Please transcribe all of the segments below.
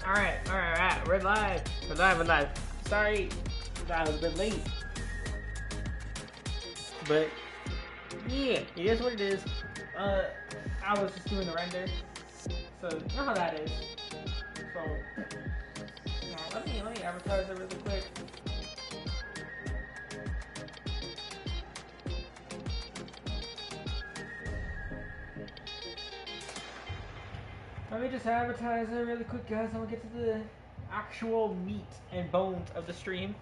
Alright. We're live. We're live. Sorry that I was a bit late. But, yeah, it is what it is. I was just doing the render. So, you know how that is. So, let me advertise it really quick. Let me just advertise it really quick, guys, and we'll get to the actual meat and bones of the stream.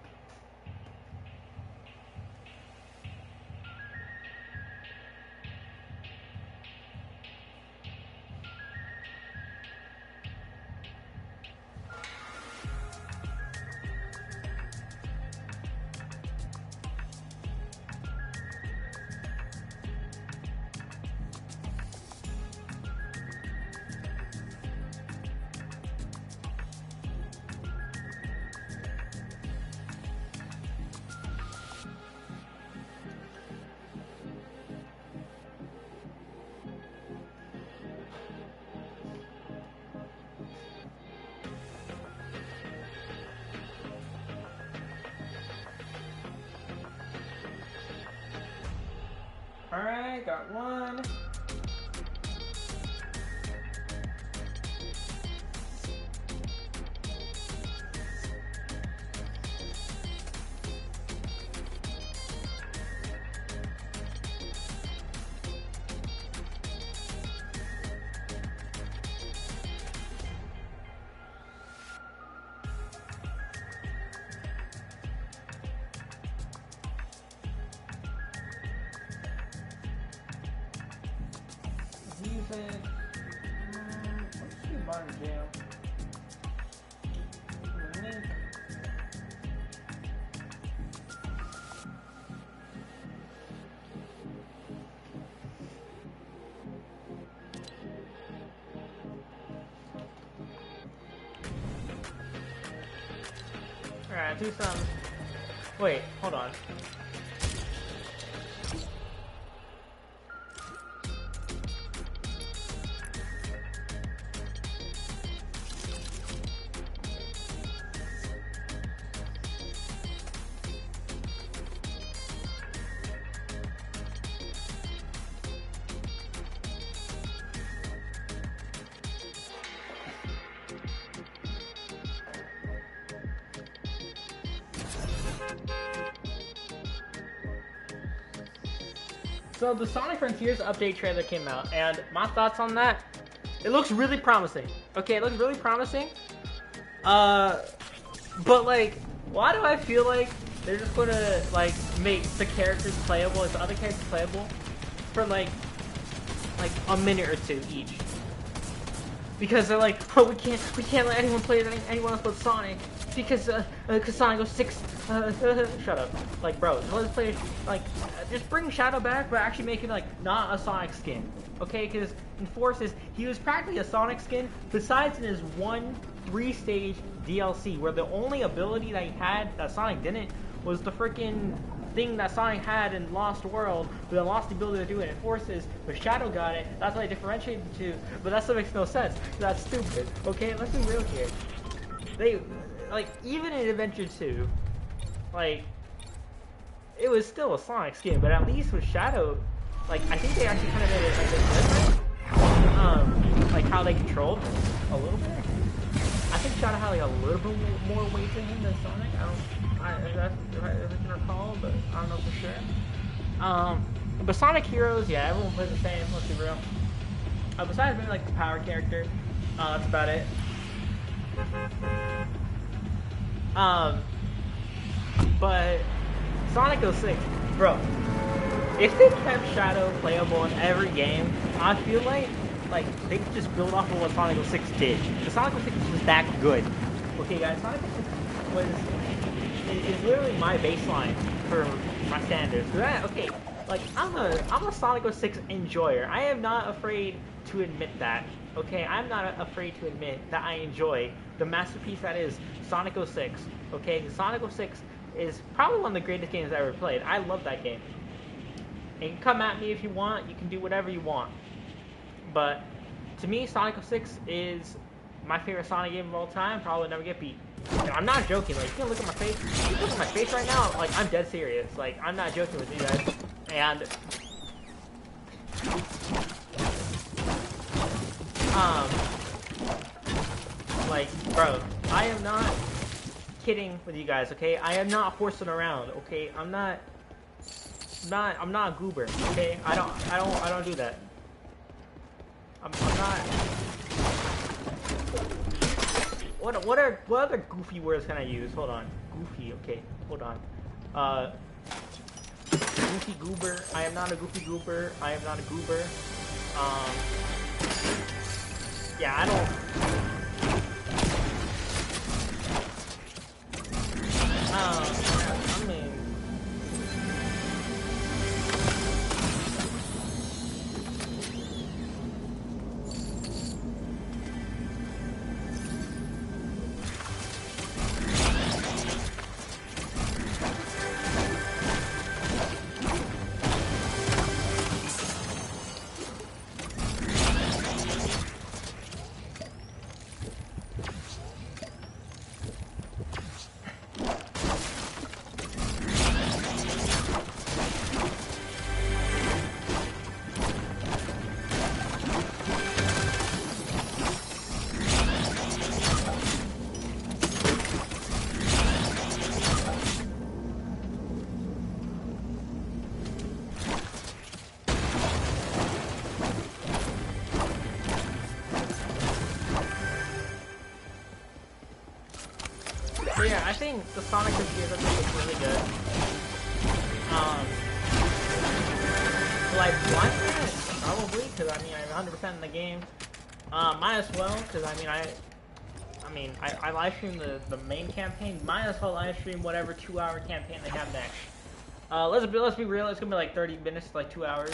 Alright, got one. Let's do Barn Jail. Link. Alright, do some. Wait, hold on. So the Sonic Frontiers update trailer came out, and my thoughts on that, it looks really promising. Okay, it looks really promising. But like, why do I feel like they're just gonna like make the characters playable, like the other characters playable, for like a minute or two each? Because they're like, oh, we can't let anyone play anyone else but Sonic, because Sonic 06. Shut up. Like, bro, let's play, like, just bring Shadow back, but actually make it, like, not a Sonic skin. Okay, because in Forces, he was practically a Sonic skin, besides in his one 3-stage DLC, where the only ability that he had that Sonic didn't was the freaking thing that Sonic had in Lost World, but then lost the ability to do it in Forces, but Shadow got it. That's why they differentiated the two, but that still makes no sense. That's stupid. Okay, let's be real here. They, like, even in Adventure 2, like, it was still a Sonic skin, but at least with Shadow, like, I think they actually kind of made it like different. Like how they controlled a little bit. I think Shadow had like a little bit more weight to him than Sonic. If I can recall, but I don't know for sure. But Sonic Heroes, yeah, everyone plays the same. Let's be real. Besides maybe like the power character, that's about it. But Sonic 06, bro, if they kept Shadow playable in every game, I feel like they could just build off of what Sonic 06 did. The Sonic 06 was that good. Okay, guys, Sonic 06 is literally my baseline for my standards. Okay, like I'm a Sonic 06 enjoyer. I am not afraid to admit that. Okay, I'm not afraid to admit that I enjoy the masterpiece that is Sonic 06. Okay, Sonic 06 is probably one of the greatest games I ever played. I love that game. And you can come at me if you want. You can do whatever you want. But to me, Sonic 06 is my favorite Sonic game of all time, probably never get beat. And I'm not joking. Like, you can look at my face. You look at my face right now. Like, I'm dead serious. Like, I'm not joking with you guys. And like, bro, I am not kidding with you guys. Okay, I am not horsing around. Okay, I'm not a goober. Okay, I don't do that. I'm not. What other goofy words can I use? Hold on. Goofy, okay. Hold on. Goofy goober. I am not a goofy goober. I am not a goober. Yeah, I don't. I mean. Yeah, I think the Sonic reviews I think is really good. Like, why not? Probably, because I mean, I'm 100% in the game. Might as well, because I live stream the main campaign. Might as well live stream whatever 2-hour campaign they have next. Let's be real. It's gonna be like 30 minutes, like 2 hours.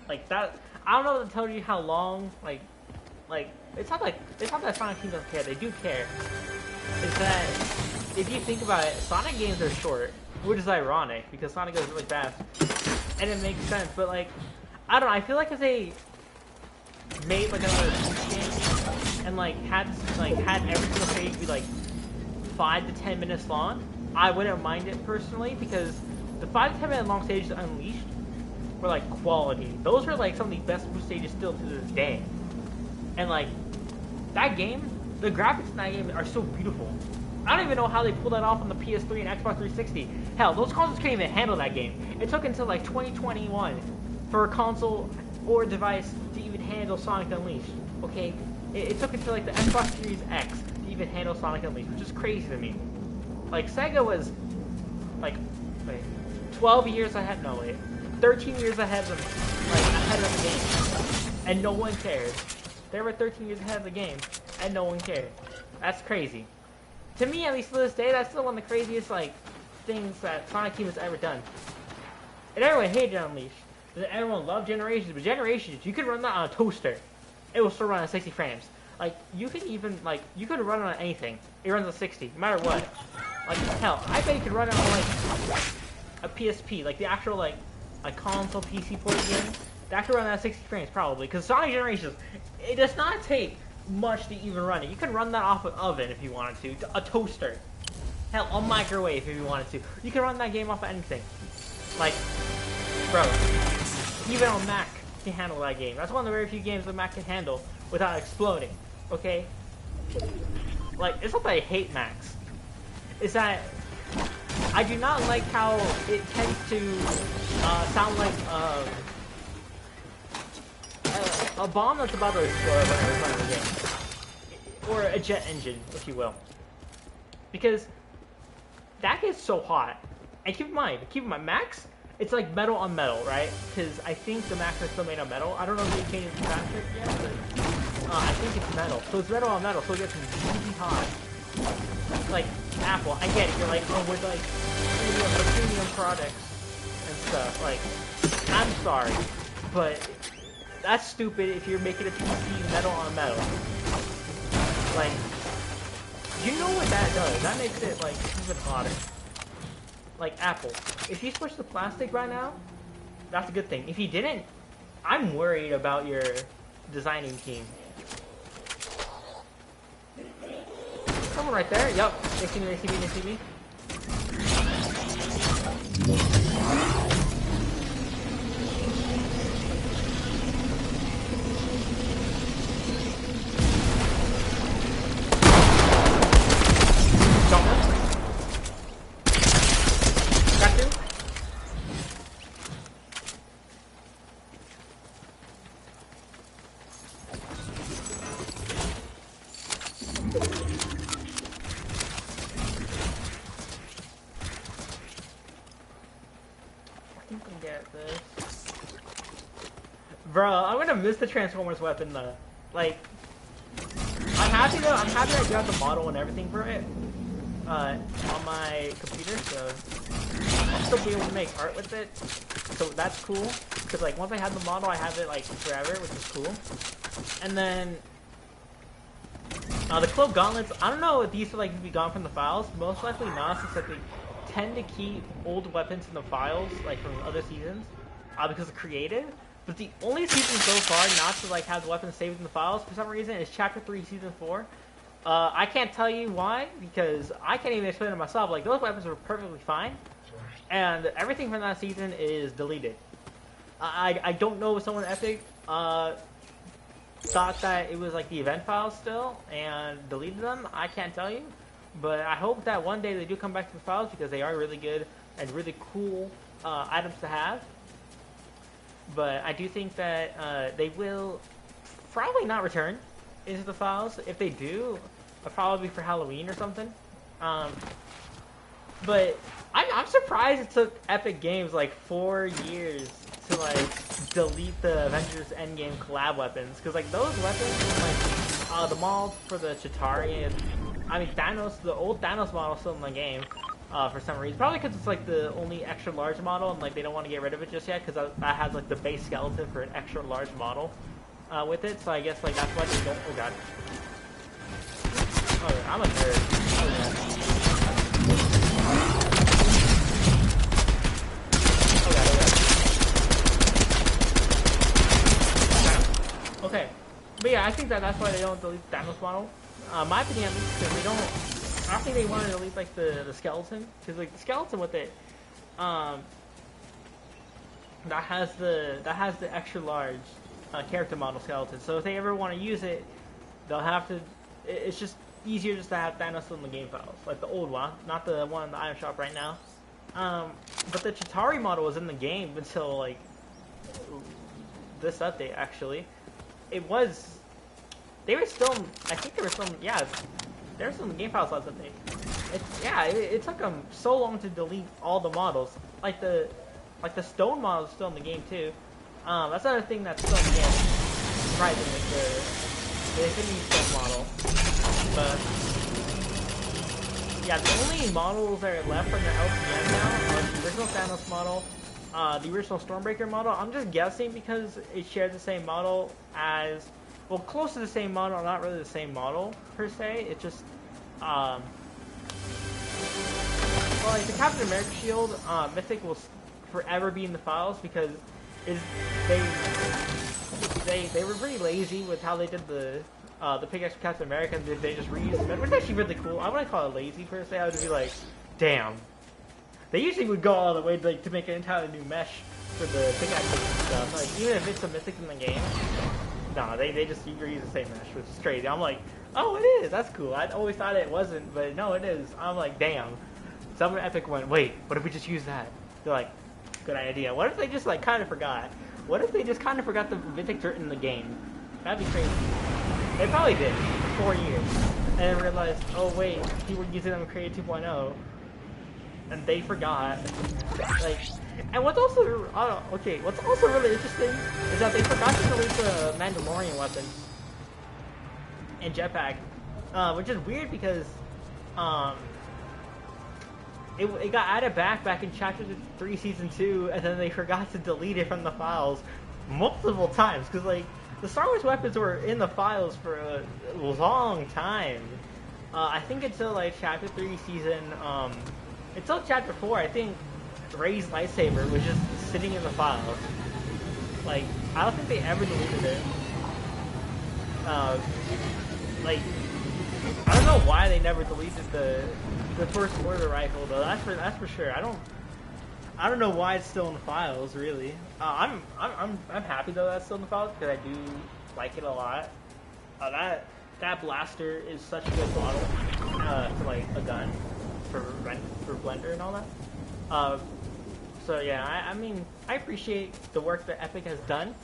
Like that. I don't know what to tell you how long. Like it's not that Sonic Team doesn't care. They do care. It's that if you think about it, Sonic games are short, which is ironic because Sonic goes really fast, and it makes sense. But like, I don't know. I feel like if they made like another Peach game and like had every single stage be like 5 to 10 minutes long, I wouldn't mind it personally because the 5 to 10 minute long stages Unleashed were like quality. Those are like some of the best stages still to this day. And like that game, the graphics in that game are so beautiful. I don't even know how they pulled that off on the PS3 and Xbox 360. Hell, those consoles can't even handle that game. It took until like 2021 for a console or device to even handle Sonic Unleashed. Okay, it took until like the Xbox Series X to even handle Sonic Unleashed, which is crazy to me. Like Sega was like 12 years ahead. No wait, 13 years ahead of them, like ahead of the game, and no one cared. They were 13 years ahead of the game, and no one cared. That's crazy. To me, at least to this day, that's still one of the craziest like things that Sonic Team has ever done. And everyone hated Unleashed. Everyone loved Generations, but Generations, you could run that on a toaster. It will still run at 60 frames. Like, you could even, like, you could run it on anything. It runs at 60, no matter what. Like, hell, I bet you could run it on, like, a PSP, like, the actual, like, a console PC port game. That could run at 60 frames, probably. Because Sonic Generations, it does not take much to even run it. You could run that off an oven if you wanted to, a toaster. Hell, a microwave if you wanted to. You can run that game off of anything. Like, bro, even on Mac can handle that game. That's one of the very few games that Mac can handle without exploding, okay? Like, it's not that I hate Macs. It's that I do not like how it tends to sound like a bomb that's about to explode when you're playing the game. Or a jet engine, if you will. Because that gets so hot. And keep in mind, Macs, it's like metal on metal, right? Because I think the Macs are still made of metal. I don't know if they changed the graphic yet, but I think it's metal. So it's metal on metal, so it gets really hot. Like, Apple, I get it. You're like, oh, with like premium products and stuff. Like, I'm sorry, but that's stupid if you're making a PC metal on metal. Like, you know what that does? That makes it, like, even hotter. Like, Apple. If you switch to plastic right now, that's a good thing. If you didn't, I'm worried about your designing team. Someone right there. Yup. They see me, they see me, they see me. Bro, I'm gonna miss the Transformers weapon though. Like, I'm happy though. I'm happy I got the model and everything for it on my computer, so I'll still be able to make art with it. So that's cool. Cause like once I have the model, I have it like forever, which is cool. And then the Clove Gauntlets. I don't know if these will like be gone from the files. Most likely not, since like they tend to keep old weapons in the files, like from other seasons, because of creative. But the only season so far not to like have the weapons saved in the files for some reason is Chapter 3, Season 4. I can't tell you why, because I can't even explain it myself. Like, those weapons were perfectly fine, and everything from that season is deleted. I don't know if someone at Epic thought that it was like the event files still and deleted them. I can't tell you, but I hope that one day they do come back to the files, because they are really good and really cool items to have. But I do think that they will probably not return into the files. If they do, it'll probably be for Halloween or something. But I'm surprised it took Epic Games like 4 years to like delete the Avengers Endgame collab weapons. Because like those weapons, like the models for the Chitauri, I mean Thanos, the old Thanos model is still in the game. For some reason, probably because it's like the only extra large model, and like they don't want to get rid of it just yet, because that has like the base skeleton for an extra large model with it. So I guess like that's why they don't. Oh god. Oh, yeah, I'm a nerd. Oh god. Okay. But yeah, I think that's why they don't delete the Thanos model. My opinion, at least, because they don't. I think they wanted to delete like the skeleton, because like the skeleton with it, that has the extra large character model skeleton. So if they ever want to use it, they'll have to. It's just easier just to have Thanos in the game files, like the old one, not the one in the item shop right now. But the Chitauri model was in the game until like this update. Actually, it was. They were still. I think they were still. Yeah. There's some game files last update. It took them so long to delete all the models. Like the stone model is still in the game too. That's another thing that's still in the game. Surprising is the Infinity Stone model. But yeah, the only models that are left from the LCM now are the original Thanos model, the original Stormbreaker model. I'm just guessing because it shares the same model as. Well, close to the same model, not really the same model, per se. It's just, well, like, the Captain America shield, Mythic will forever be in the files, because they were pretty lazy with how they did the pickaxe for Captain America, and they just reused it, which is actually really cool. I wouldn't call it lazy, per se. I would be like, damn. They usually would go all the way to make an entirely new mesh for the pickaxe and stuff. Like, even if it's a Mythic in the game. No, they just reuse the same mesh, which is crazy. I'm like, oh, it is. That's cool. I always thought it wasn't, but no, it is. I'm like, damn. Some Epic went, wait, what if we just use that? They're like, good idea. What if they just like kind of forgot? What if they just kind of forgot the Mythic in the game? That'd be crazy. They probably did for 4 years, and then realized, oh wait, people were using them in Create 2.0, and they forgot. Like. And what's also what's also really interesting is that they forgot to delete the Mandalorian weapons and jetpack, which is weird because it got added back in Chapter 3, Season 2, and then they forgot to delete it from the files multiple times, because like the Star Wars weapons were in the files for a long time. I think until like Chapter 3, Season until Chapter 4, I think. Rey's lightsaber was just sitting in the files. Like, I don't think they ever deleted it. Like, I don't know why they never deleted the first order rifle though. That's for sure. I don't know why it's still in the files, really. I'm happy though that's still in the files because I do like it a lot. That blaster is such a good model for like a gun for Blender and all that. So yeah, I mean I appreciate the work that Epic has done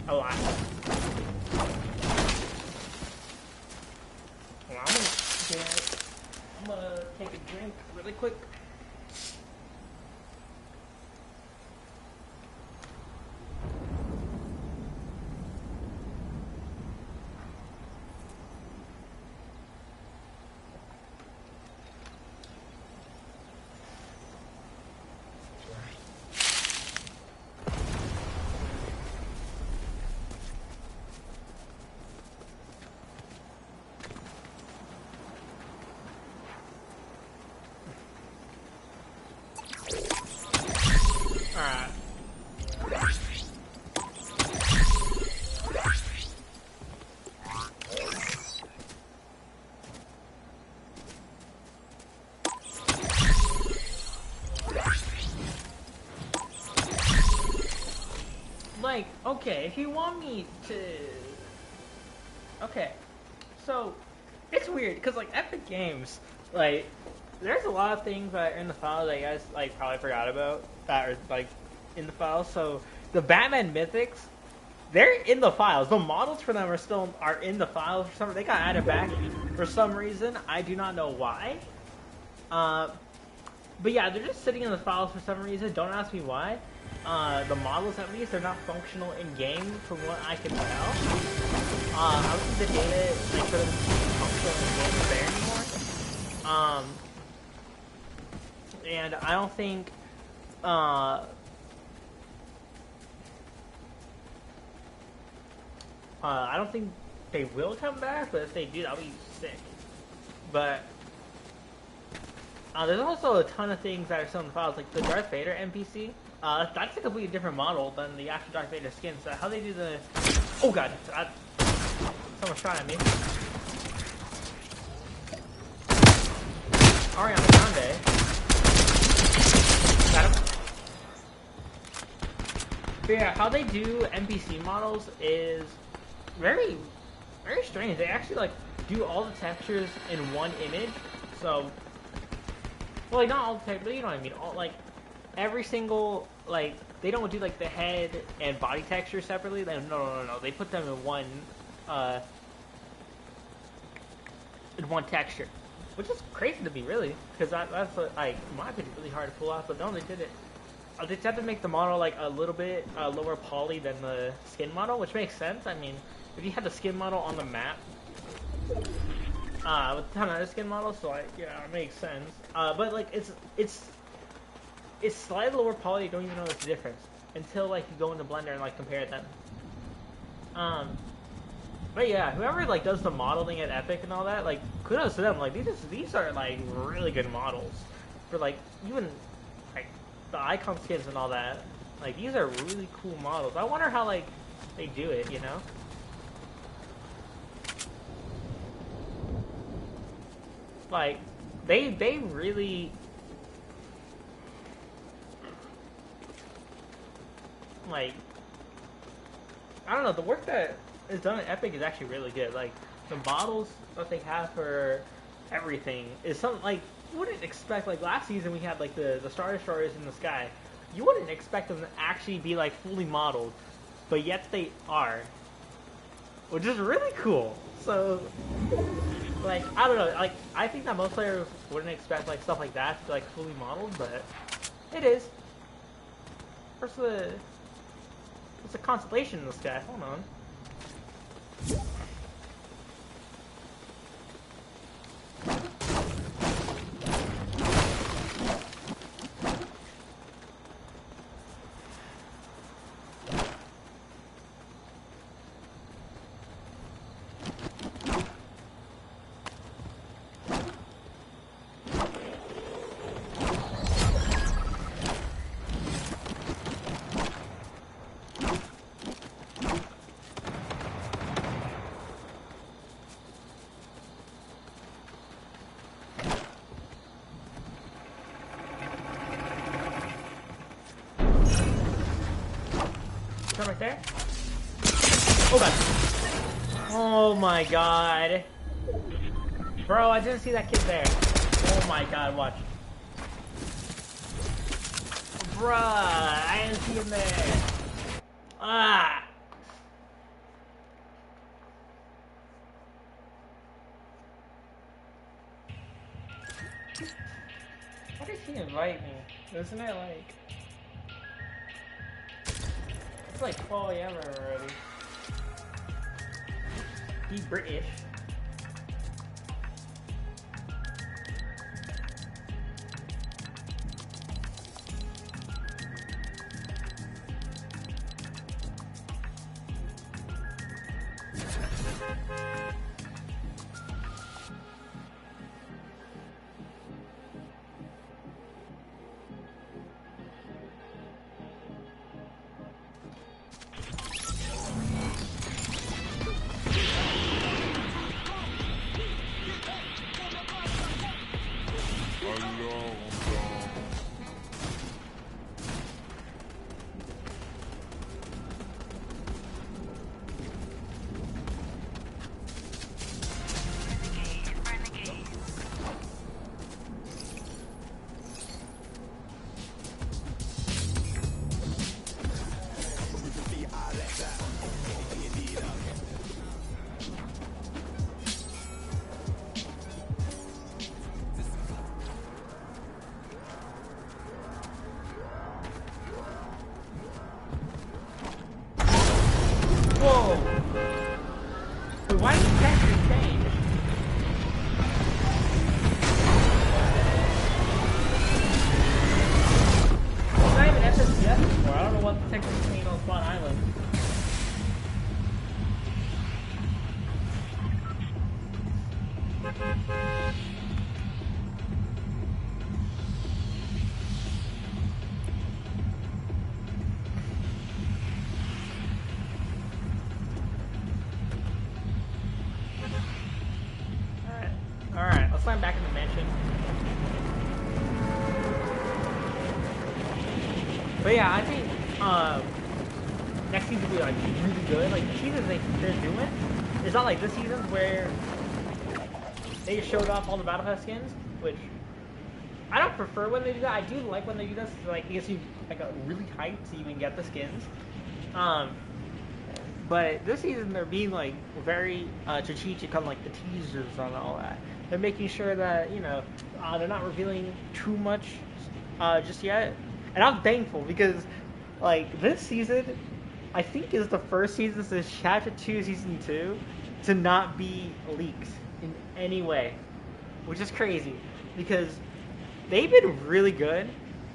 a lot. Well, I'm gonna take a drink really quick. Like, okay, if you want me to... Okay, so, it's weird, because, like, Epic Games, like, there's a lot of things that are in the files that you guys, like, probably forgot about, that are, like, in the files. So, the Batman Mythics, they're in the files. The models for them are in the files. For some, they got added back for some reason. I do not know why. But yeah, they're just sitting in the files for some reason. Don't ask me why. The models, at least, they're not functional in game, from what I can tell. I don't think the data, like, for them to be functional in game is there anymore. And I don't think, I don't think they will come back, but if they do, that'll be sick. But there's also a ton of things that are still in the files, like the Darth Vader NPC. That's a completely different model than the actual Darth Vader skin. So how they do the... Oh god, someone's shot at me. Ariana Grande. Got him. But yeah, how they do NPC models is very, very strange. They actually like do all the textures in one image. So, well, like not all the textures, but you know what I mean. All, like every single, like they don't do like the head and body texture separately. No. They put them in one texture, which is crazy to me, really, because that's like in my opinion really hard to pull off. But no, they did it. They just have to make the model like a little bit lower poly than the skin model, which makes sense. I mean, if you had the skin model on the map with a ton of other skin models, so like, yeah, it makes sense. But like it's slightly lower poly. You don't even know the difference until like you go into Blender and like compare them. But yeah, whoever like does the modeling at Epic and all that, like kudos to them. Like these are like really good models for like even like the icon skins and all that. Like these are really cool models. I wonder how like they do it, you know? Like they really like, I don't know, the work that is done at Epic is actually really good. Like the models that they have for everything is something like you wouldn't expect. Like last season we had like the Star Destroyers in the sky. You wouldn't expect them to actually be like fully modeled, but yet they are, which is really cool. So like, I don't know, like I think that most players wouldn't expect like stuff like that to be like fully modeled, but it is. What's a constellation in the sky? Hold on. Turn right there. Oh god. Oh my god. Bro, I didn't see that kid there. Oh my god, watch. Bruh, I didn't see him there. Ah. Why did he invite me? Isn't it like... It's like 12 AM already. He's British. Whoa! Wait, why did the texture change? It's not even SSDF anymore. I don't know what the texture changed on Spawn Island. Alright, let's climb back in the mansion. But yeah, I think next season will be like really good. Like the seasons they're doing, it's not like this season where they showed off all the Battle Pass skins, which I don't prefer when they do that. I do like when they do this, like it gets you like a really hyped so you can get the skins. But this season they're being like very strategic on like the teasers and all that. They're making sure that, you know, they're not revealing too much just yet. And I'm thankful because like this season I think is the first season since Chapter 2 Season 2 to not be leaked in any way. Which is crazy because they've been really good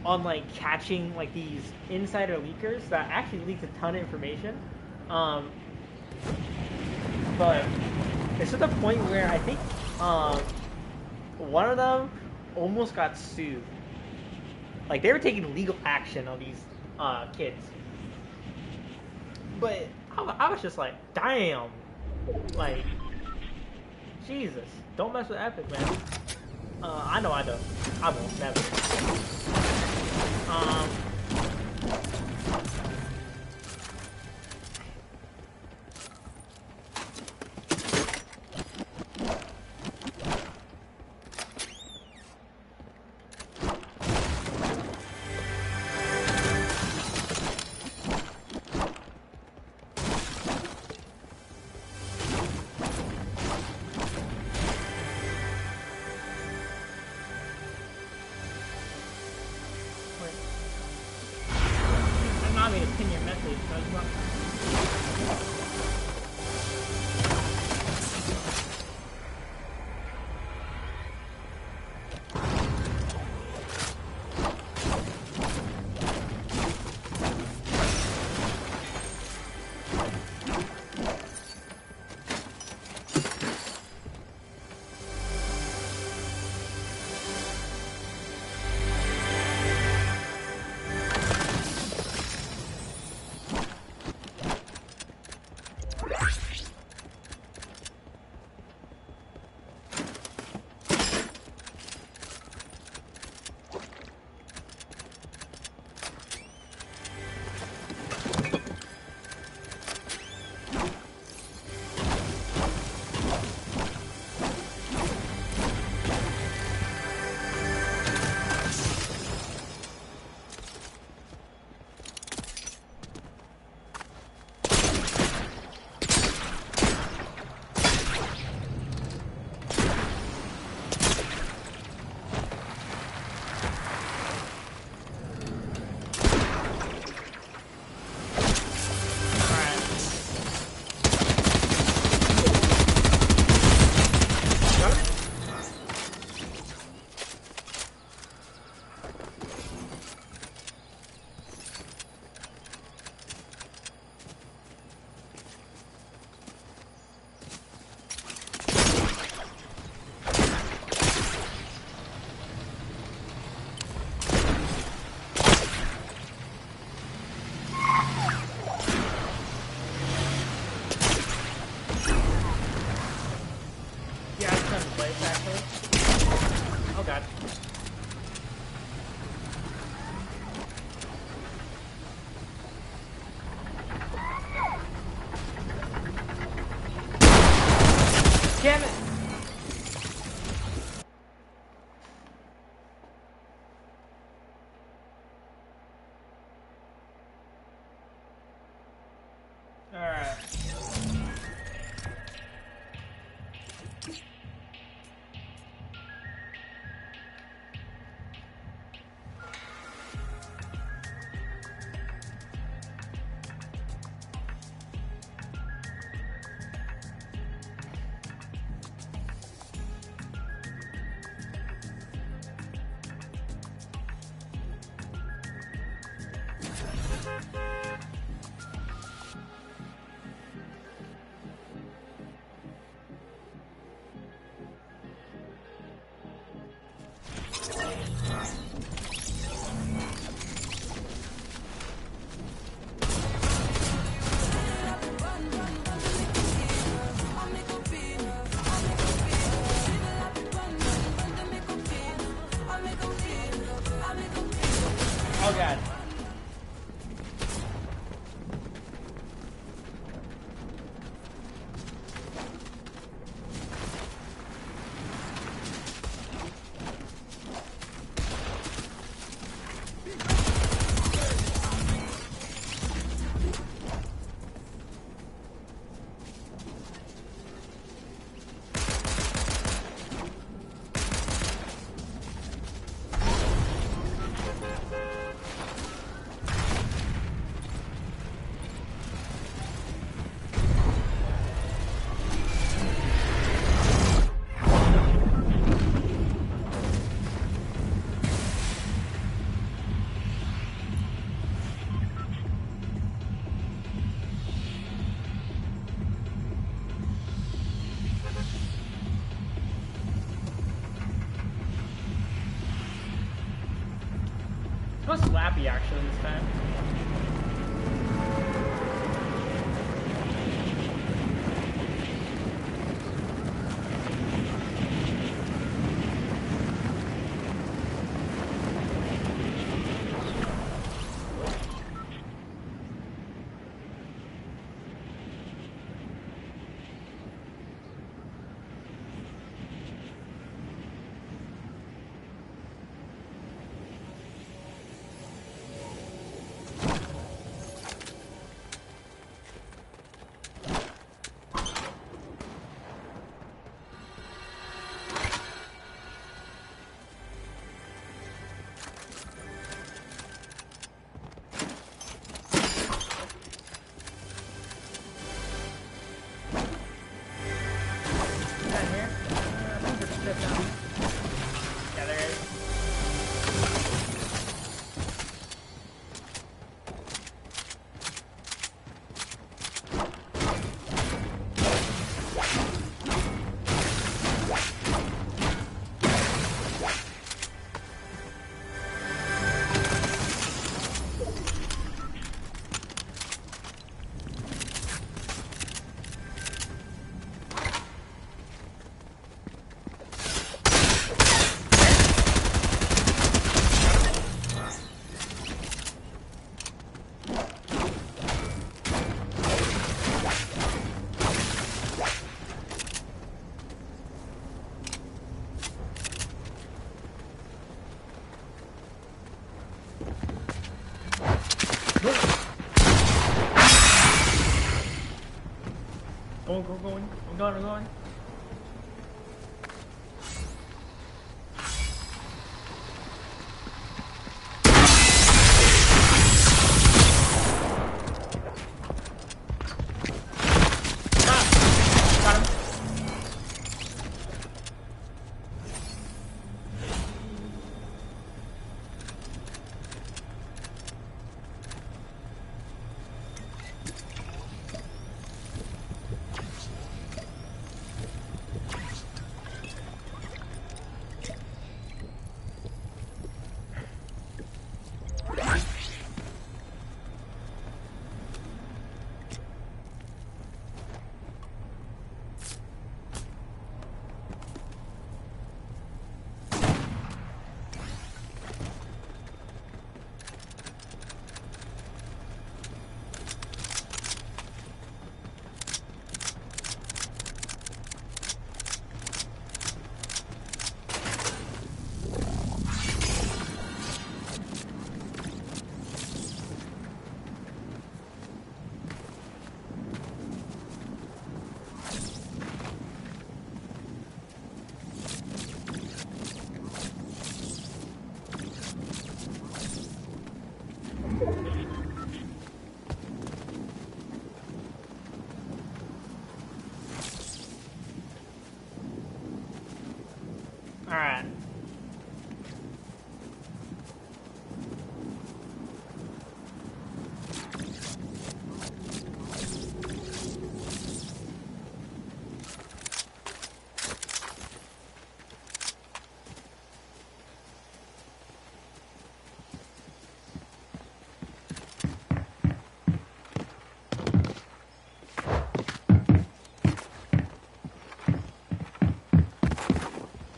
on like catching like these insider leakers that actually leaked a ton of information. But it's to the point where I think one of them almost got sued. Like they were taking legal action on these kids. But I was just like, damn, like Jesus, don't mess with Epic, man. I know I don't. I won't never. Damn it! Alright. Oh god. It was slappy actually this time. Going. I'm going. Alright.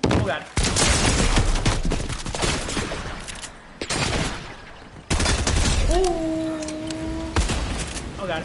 Oh god. Ooh. Oh god.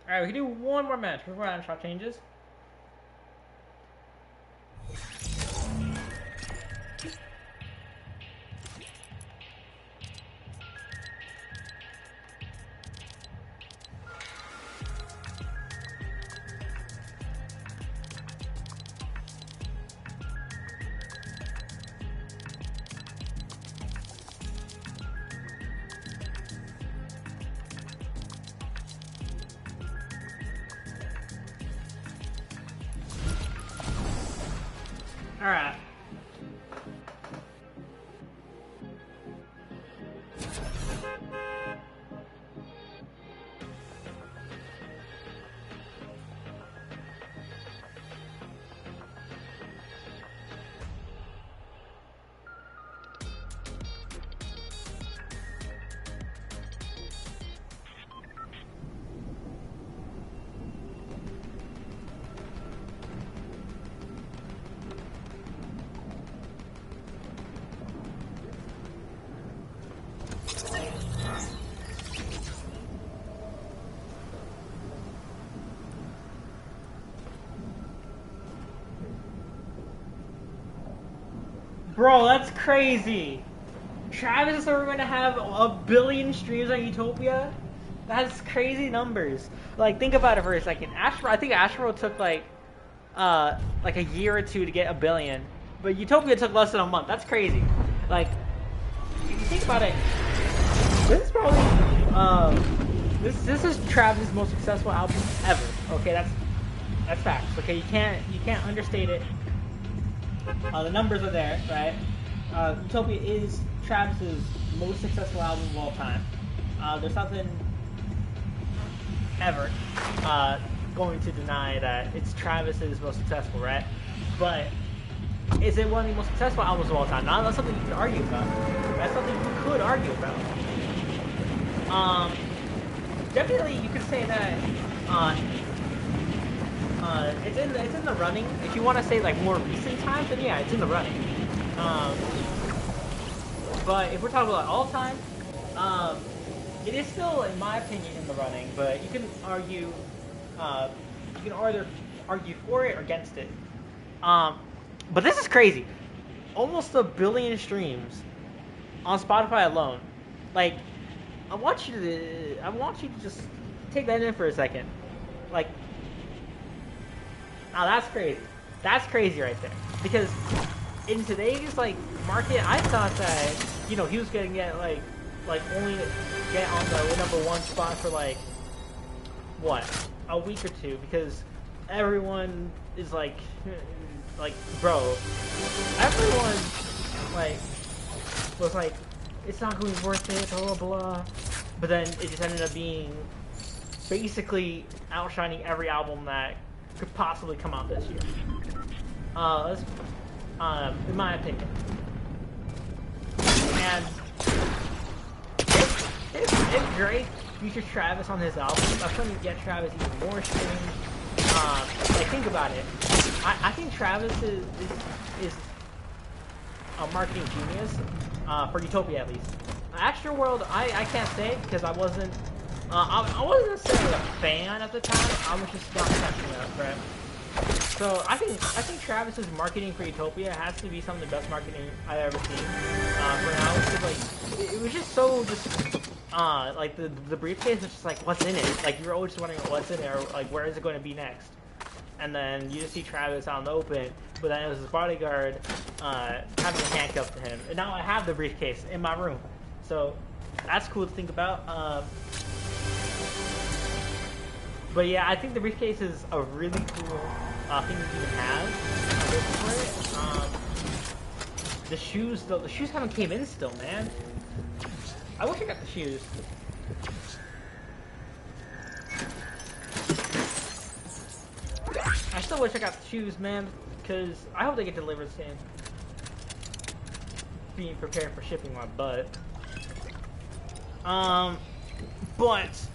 Alright, we can do one more match before item shop changes. Alright. Bro, that's crazy. Travis said we're going to have 1 billion streams on Utopia? That's crazy numbers. Like, think about it for a second. I think Astro took like a year or two to get 1 billion. But Utopia took less than a month. That's crazy. Like, if you think about it, this is probably, this is Travis' most successful album ever. Okay, that's facts. Okay, you can't understate it. The numbers are there, right? Utopia is Travis's most successful album of all time. There's nothing ever going to deny that it's Travis's most successful, right? But is it one of the most successful albums of all time? Now, that's something you could argue about. That's something you could argue about. Definitely, you could say that it's in the running. If you want to say like more recent times, then yeah, it's in the running. But if we're talking about all time, it is still, in my opinion, in the running. But you can argue, either argue for it or against it. But this is crazy. Almost 1 billion streams on Spotify alone. Like, I want you to just take that in for a second. Like, now that's crazy. That's crazy right there. Because in today's like market, I thought that he was gonna get like only get on the #1 spot for like what, a week or two, because everyone is like bro, everyone like was like, it's not gonna be worth it, blah blah blah, but then it just ended up being basically outshining every album that could possibly come out this year. In my opinion. And if Drake features Travis on his album, that's going to get Travis even more streams. Like, think about it. I think Travis is a marketing genius, for Utopia at least. Extra World, I can't say because I wasn't necessarily a fan at the time. I was just not catching up, right? So I think Travis's marketing for Utopia has to be some of the best marketing I've ever seen. For now, because like it was just so like the briefcase was just like, what's in it? Like, you're always wondering what's in it, or like where is it going to be next? And then you just see Travis out in the open, but then it was his bodyguard having a handcuff to him, and now I have the briefcase in my room. So that's cool to think about. But yeah, I think the briefcase is a really cool thing to even have for it. The shoes, though, the shoes haven't came in still, man. I wish I got the shoes. I still wish I got the shoes, man, because I hope they get delivered soon. Being prepared for shipping my butt. But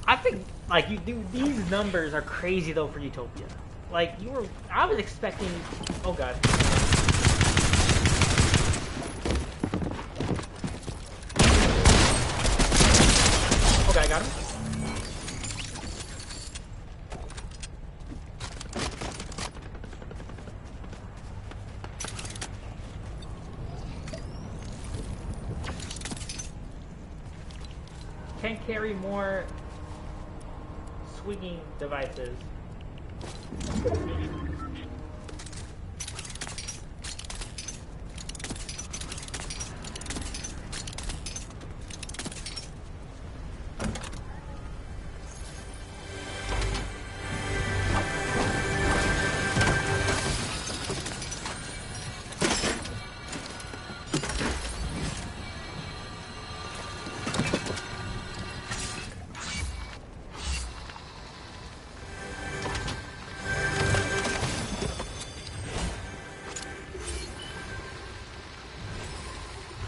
I think, like, these numbers are crazy though for Utopia. Like, I was expecting. Oh god. Okay, I got him. Can't carry more swinging devices.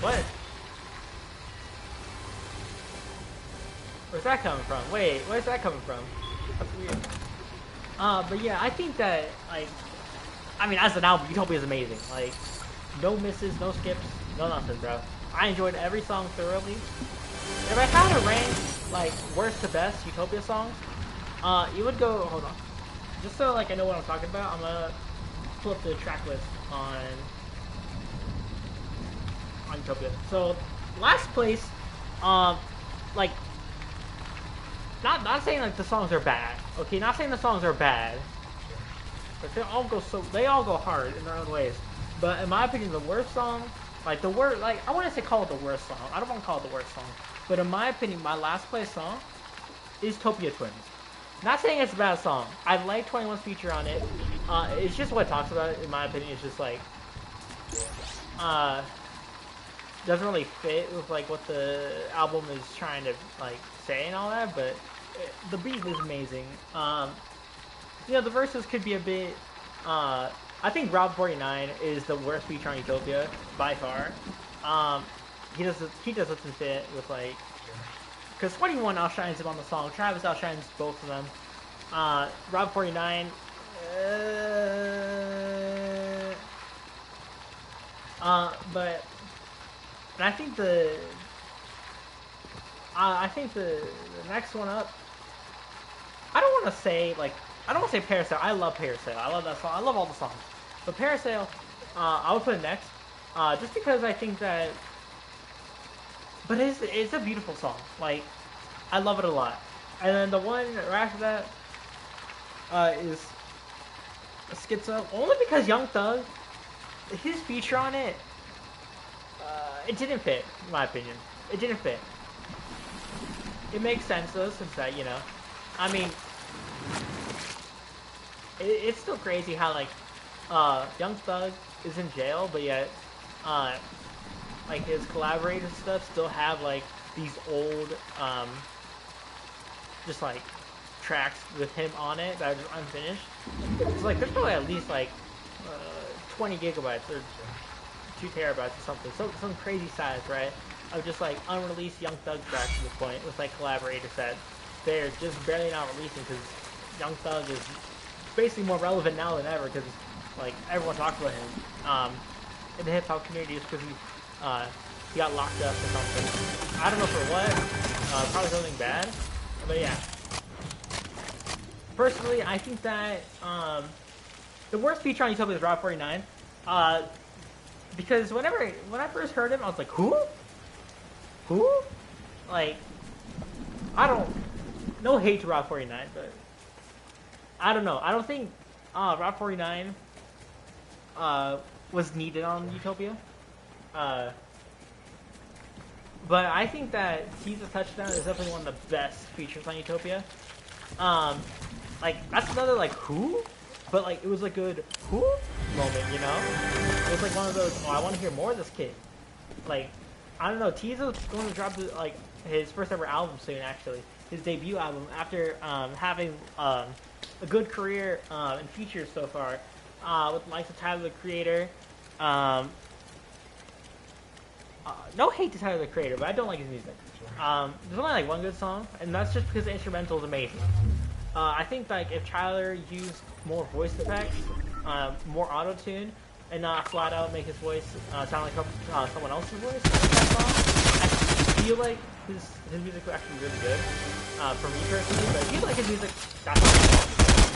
What? Where's that coming from? Wait, where's that coming from? That's weird. But yeah, I think that, like, I mean, as an album, Utopia is amazing. Like, no misses, no skips, no nothing, bro. I enjoyed every song thoroughly. If I had to rank, like, worst to best Utopia songs, it would go, hold on. Just so, like, I know what I'm talking about, I'm gonna pull up the track list on Utopia. So, last place, like, not saying like the songs are bad, okay? Not saying the songs are bad, but they all go hard in their own ways. But in my opinion, the worst song, like I want to say call it the worst song. I don't want to call it the worst song, but in my opinion, my last place song is Topia Twins. Not saying it's a bad song. I like 21's feature on it. It's just what it talks about. In my opinion, it's just like doesn't really fit with like what the album is trying to like say and all that, but the beat is amazing. You know, the verses could be a bit I think Rob 49 is the worst feature on Utopia by far. He doesn't fit with like, because 21 outshines him on the song, Travis outshines both of them. Rob 49 but and I think the next one up, I don't want to say like, I don't want to say Parasail. I love Parasail. I love that song. I love all the songs. But Parasail, I would put it next, just because I think that. But it's a beautiful song. Like, I love it a lot. And then the one right after that is Schizo, only because Young Thug his feature on it, it didn't fit, in my opinion. It didn't fit. It makes sense though, since that, you know, I mean, it's still crazy how like, Young Thug is in jail, but yet, like his collaborators and stuff still have like these old, just like tracks with him on it that are just unfinished. It's like there's probably at least like 20 gigabytes or 2 terabytes or something, so some crazy size, right? Of just like unreleased Young Thug tracks at this point with like collaborators that they're just barely not releasing because Young Thug is basically more relevant now than ever because like everyone talks about him in the hip hop community just because he got locked up or something. I don't know for what, probably something bad, but yeah. Personally, I think that the worst feature on Utopia is Route 49, because when I first heard him, I was like, who? Who? Like, I don't, no hate to Route 49, but I don't know. I don't think Route 49 was needed on Utopia. But I think that He's a Touchdown is definitely one of the best features on Utopia. Like, that's another, like, who? But, like, it was a good who moment, you know? It was, like, one of those, oh, I want to hear more of this kid. Like, I don't know, Tizo's going to drop, like, his first ever album soon, actually. His debut album, after having a good career in features so far, with the likes of Tyler, the Creator. No hate to Tyler, the Creator, but I don't like his music. There's only, like, one good song, and that's just because the instrumental is amazing. I think like if Tyler used more voice effects, more auto-tune, and not flat out make his voice sound like someone else's voice in that song, I feel like his music was actually really good for me personally. But if you like his music, that's all.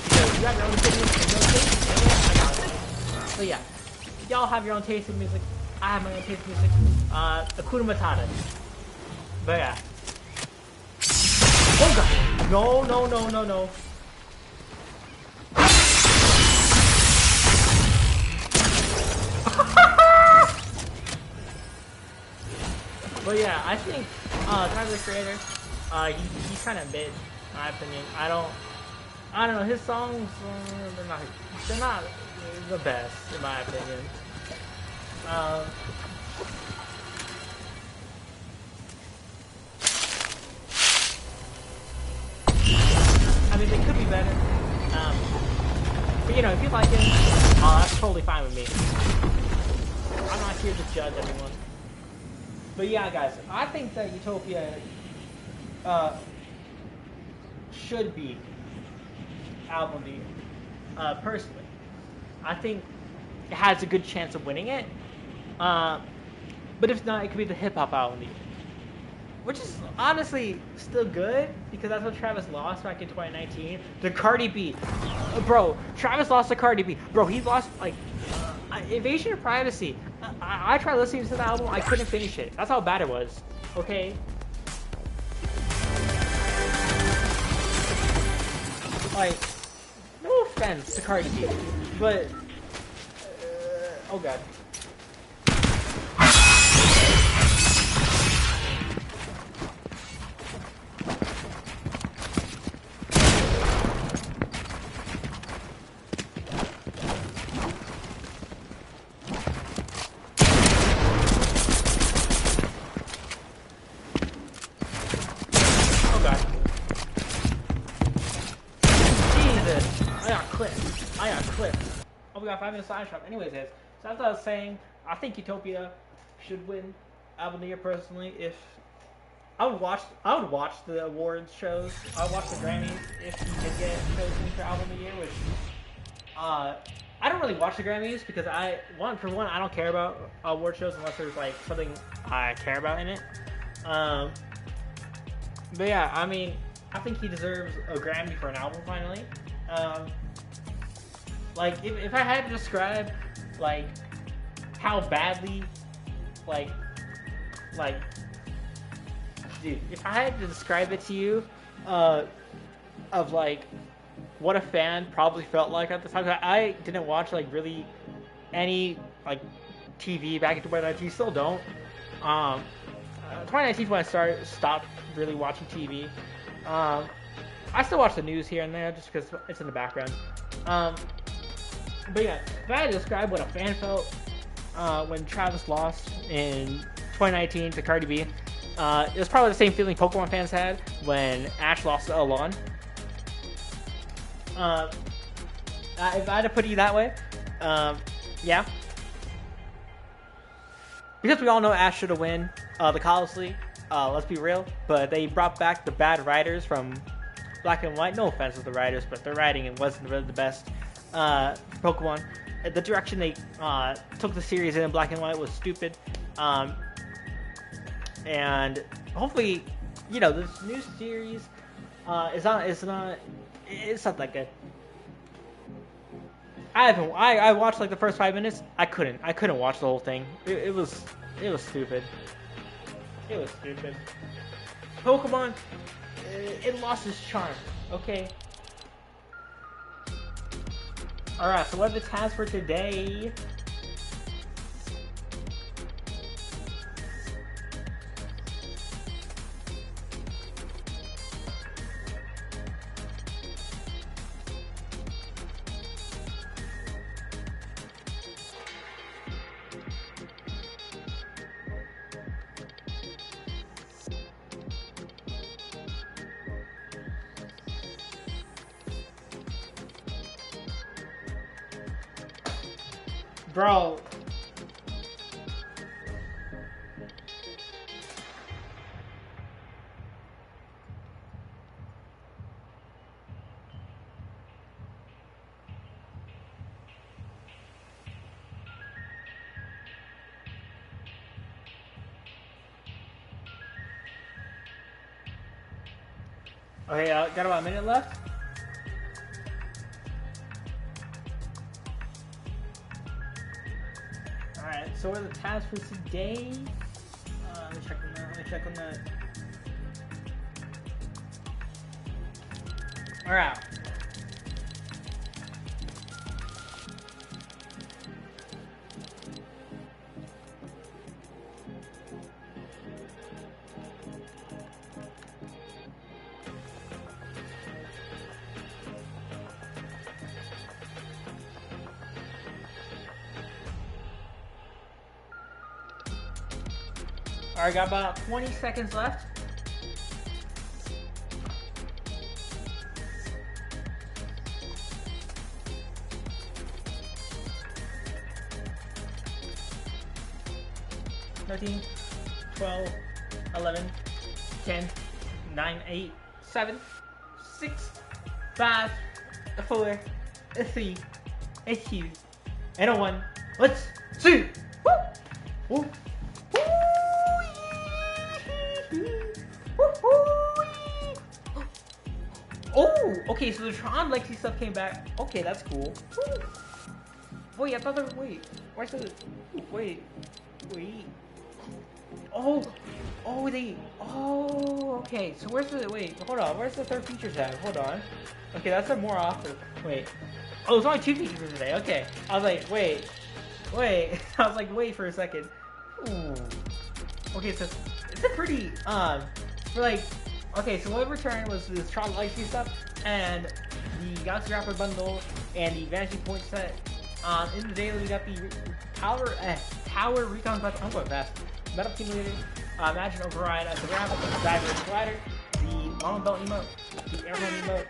Because you have your own opinion and your taste, and I got it. So yeah, y'all have your own taste in music. I have my own taste in music. Hakuna Matata. But yeah. Oh god! No, no, no, no, no. But yeah, I think Tyler, the Creator, he's kind of mid, in my opinion. I don't know. His songs, they're not the best, in my opinion. I mean, they could be better. But you know, if you like it, that's totally fine with me. I'm not here to judge anyone. But yeah, guys, I think that Utopia should be album of the year. Personally, I think it has a good chance of winning it. But if not, it could be the hip hop album of the year. Which is honestly still good, because that's what Travis lost back in 2019. The Cardi B. Bro, Travis lost to Cardi B. Bro, he lost, like, Invasion of Privacy. I tried listening to the album, I couldn't finish it. That's how bad it was. Okay? Like, no offense to Cardi B, but... oh god. We got 5 minutes side shop. Anyways, guys, so as I was saying, I think Utopia should win album of the year personally. If I would watch the awards shows. I would watch the Grammys if he did get chosen for album of the year. Which I don't really watch the Grammys because I don't care about award shows unless there's like something I care about in it. But yeah, I mean, I think he deserves a Grammy for an album finally. Like, if I had to describe, like, how badly, like, dude, if I had to describe it to you, of, like, what a fan probably felt like at the time, I didn't watch, like, really any like TV back in 2019. Still don't. 2019 is when I stopped really watching TV. I still watch the news here and there just because it's in the background. But yeah, if I had to describe what a fan felt when Travis lost in 2019 to Cardi B, it was probably the same feeling Pokemon fans had when Ash lost to Alon. If I had to put it that way, yeah. Because we all know Ash should have won the College League, let's be real, but they brought back the bad writers from Black and White. No offense to the writers, but their writing wasn't really the best. Pokemon, the direction they took the series in Black and White was stupid. And hopefully, you know, this new series it's not that good. I watched like the first 5 minutes. I couldn't watch the whole thing. It was stupid. It was stupid. Pokemon, it lost its charm. Okay. All right. So what are the tasks for today? Bro. Okay, got about a minute left. Alright, so what are the tasks for today? Let me check on that. Alright. Alright, got about 20 seconds left. "13, 12, 11, 10, 9, 8, 7, 6, 5, 4, 3, 2, and 1. Let's see! Woo! Woo! Oh, okay, so the Tron Lexi stuff came back. Okay, that's cool. Woo. Wait, I thought there. Wait, where's the? Wait. Oh, they. Oh, okay. So where's the? Wait, hold on. Where's the third feature tab? Hold on. Okay, that's a more offer. Wait. Oh, there's only 2 features for today. Okay. I was like, wait. I was like, wait for a second. Ooh. Okay, so it's a pretty for like. Okay, so what returned was this Tron Legacy stuff and the Galaxy Rapper bundle and the Vanity Point set. In the daily, we got the Tower Recon Quest. I'm going fast. Metal Accumulator, Imagine Override as the graphic, the Diver Glider, the Mama Belt emote, the Airman emote,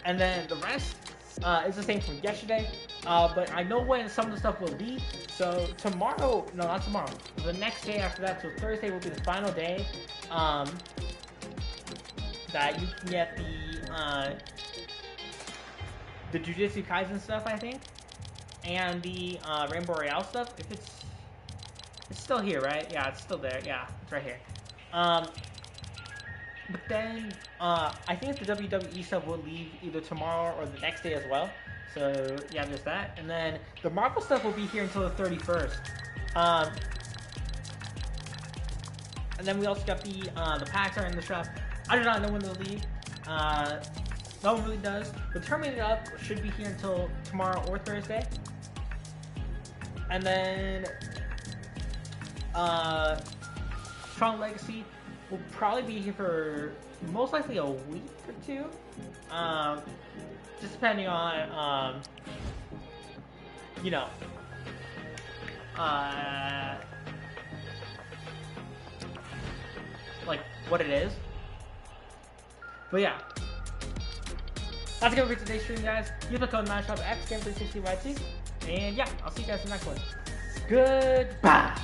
and then the rest is the same from yesterday. But I know when some of the stuff will leave. So tomorrow, no, not tomorrow. The next day after that, so Thursday will be the final day. That you can get the Jujutsu Kaisen stuff, I think, and the Rainbow Royale stuff. If it's still here, right? Yeah, it's still there. Yeah, it's right here. But then I think the WWE stuff will leave either tomorrow or the next day as well. So yeah, there's that. And then the Marvel stuff will be here until the 31st. And then we also got the packs are in the shop. I do not know when they'll leave. No one really does. But Terminated Up should be here until tomorrow or Thursday. And then Tron Legacy will probably be here for most likely a week or two. Just depending on you know, like what it is. But yeah, that's gonna be today's stream, guys. Use the code MASHUP Xgamer360YT, and yeah, I'll see you guys in the next one. Goodbye.